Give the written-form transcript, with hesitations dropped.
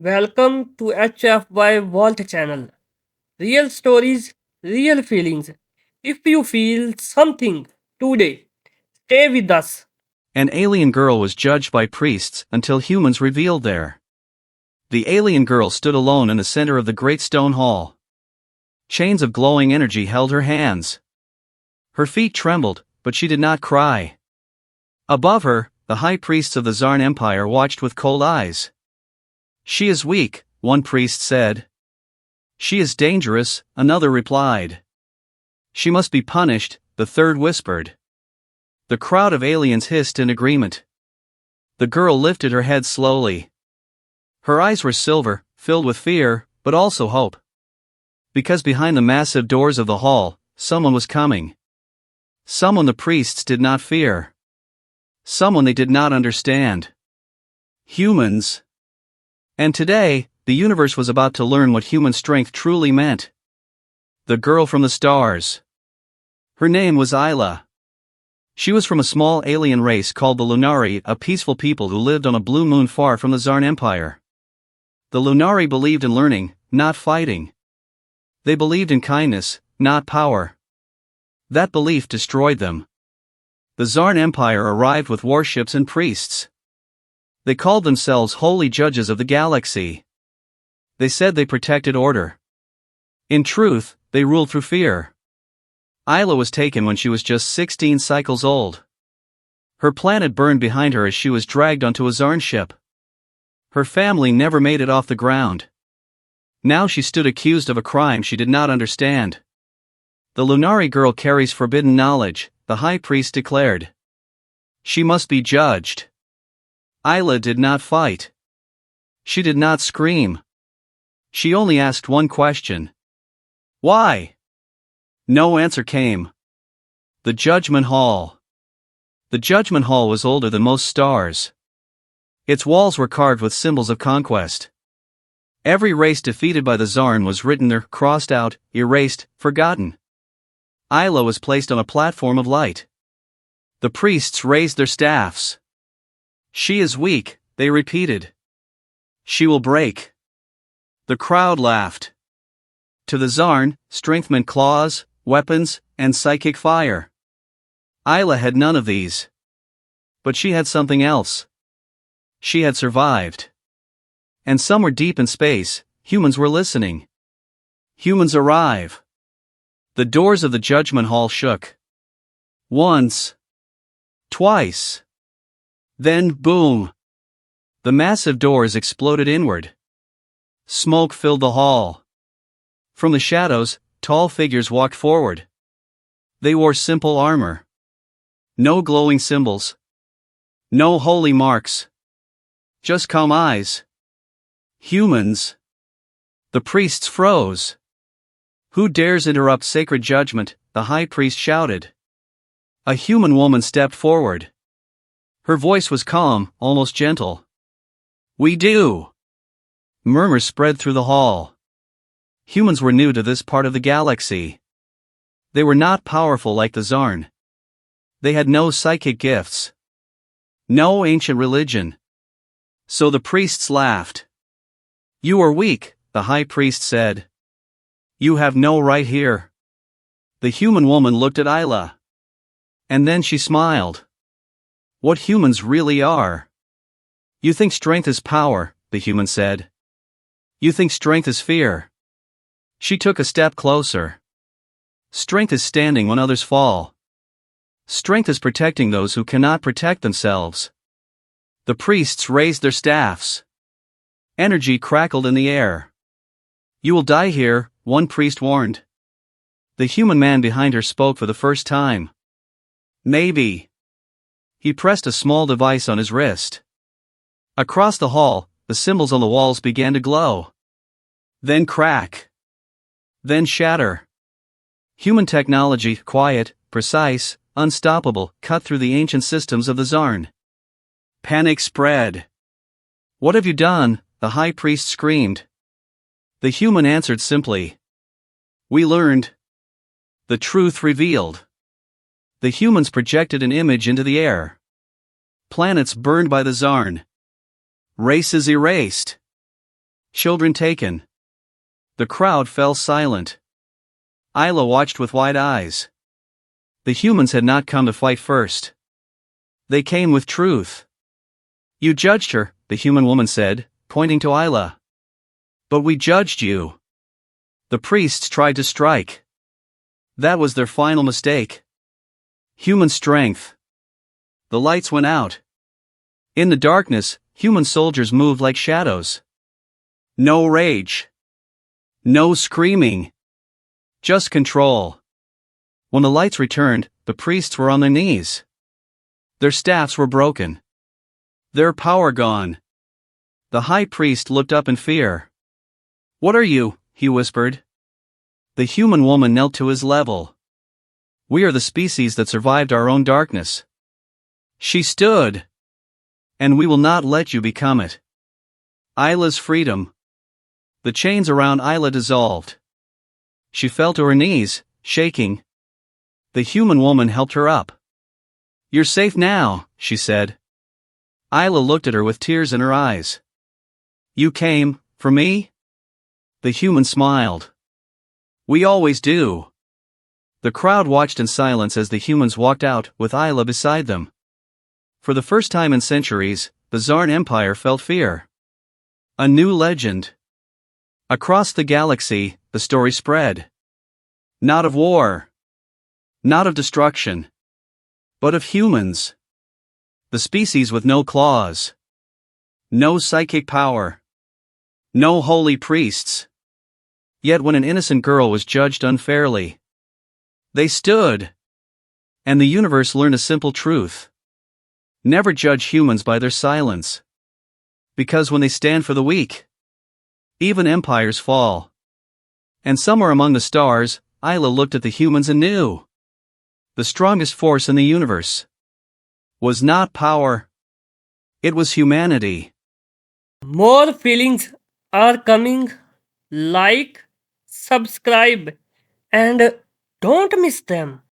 Welcome to HFY Vault channel. Real stories, real feelings. If you feel something today, stay with us. An alien girl was judged by priests until humans revealed there. The alien girl stood alone in the center of the great stone hall. Chains of glowing energy held her hands. Her feet trembled, but she did not cry. Above her, the high priests of the Zarn Empire watched with cold eyes. "She is weak," one priest said. "She is dangerous," another replied. "She must be punished," the third whispered. The crowd of aliens hissed in agreement. The girl lifted her head slowly. Her eyes were silver, filled with fear, but also hope. Because behind the massive doors of the hall, someone was coming. Someone the priests did not fear. Someone they did not understand. Humans. And today, the universe was about to learn what human strength truly meant. The girl from the stars. Her name was Isla. She was from a small alien race called the Lunari, a peaceful people who lived on a blue moon far from the Zarn Empire. The Lunari believed in learning, not fighting. They believed in kindness, not power. That belief destroyed them. The Zarn Empire arrived with warships and priests. They called themselves holy judges of the galaxy. They said they protected order. In truth, they ruled through fear. Isla was taken when she was just 16 cycles old. Her planet burned behind her as she was dragged onto a Zarn ship. Her family never made it off the ground. Now she stood accused of a crime she did not understand. The Lunari girl carries forbidden knowledge, the high priest declared. She must be judged. Isla did not fight. She did not scream. She only asked one question. Why? No answer came. The Judgment Hall. The Judgment Hall was older than most stars. Its walls were carved with symbols of conquest. Every race defeated by the Zarn was written there, crossed out, erased, forgotten. Isla was placed on a platform of light. The priests raised their staffs. "She is weak," they repeated. "She will break." The crowd laughed. To the Zarn, strength meant claws, weapons, and psychic fire. Isla had none of these. But she had something else. She had survived. And somewhere deep in space, humans were listening. Humans arrive. The doors of the Judgment Hall shook. Once. Twice. Then, boom. The massive doors exploded inward. Smoke filled the hall. From the shadows, tall figures walked forward. They wore simple armor. No glowing symbols. No holy marks. Just calm eyes. Humans. The priests froze. "Who dares interrupt sacred judgment?" the high priest shouted. A human woman stepped forward. Her voice was calm, almost gentle. "We do." Murmurs spread through the hall. Humans were new to this part of the galaxy. They were not powerful like the Zarn. They had no psychic gifts. No ancient religion. So the priests laughed. "You are weak," the high priest said. "You have no right here." The human woman looked at Isla. And then she smiled. "What humans really are. You think strength is power," the human said. "You think strength is fear." She took a step closer. "Strength is standing when others fall. Strength is protecting those who cannot protect themselves." The priests raised their staffs. Energy crackled in the air. "You will die here," one priest warned. The human man behind her spoke for the first time. "Maybe." He pressed a small device on his wrist. Across the hall, the symbols on the walls began to glow. Then crack. Then shatter. Human technology, quiet, precise, unstoppable, cut through the ancient systems of the Zarn. Panic spread. "What have you done?" the high priest screamed. The human answered simply. "We learned." The truth revealed. The humans projected an image into the air. Planets burned by the Zarn. Races erased. children taken. The crowd fell silent. Isla watched with wide eyes. The humans had not come to fight first. They came with truth. You judged her, the human woman said, pointing to Isla. But we judged you. The priests tried to strike. That was their final mistake. Human strength. The lights went out. In the darkness, human soldiers moved like shadows. No rage. No screaming. Just control. When the lights returned, the priests were on their knees. Their staffs were broken. Their power gone. The high priest looked up in fear. What are you? He whispered. The human woman knelt to his level. We are the species that survived our own darkness. She stood. And we will not let you become it. Isla's freedom. The chains around Isla dissolved. She fell to her knees, shaking. The human woman helped her up. You're safe now, she said. Isla looked at her with tears in her eyes. You came, for me? The human smiled. We always do. The crowd watched in silence as the humans walked out with Isla beside them. For the first time in centuries, the Zarn Empire felt fear. A new legend. Across the galaxy, the story spread. Not of war. Not of destruction. But of humans. The species with no claws. No psychic power. No holy priests. Yet when an innocent girl was judged unfairly, they stood. And the universe learned a simple truth. Never judge humans by their silence. Because when they stand for the weak, even empires fall. And somewhere among the stars, Isla looked at the humans and knew. The strongest force in the universe was not power. It was humanity. More feelings are coming. Like, subscribe, and don't miss them.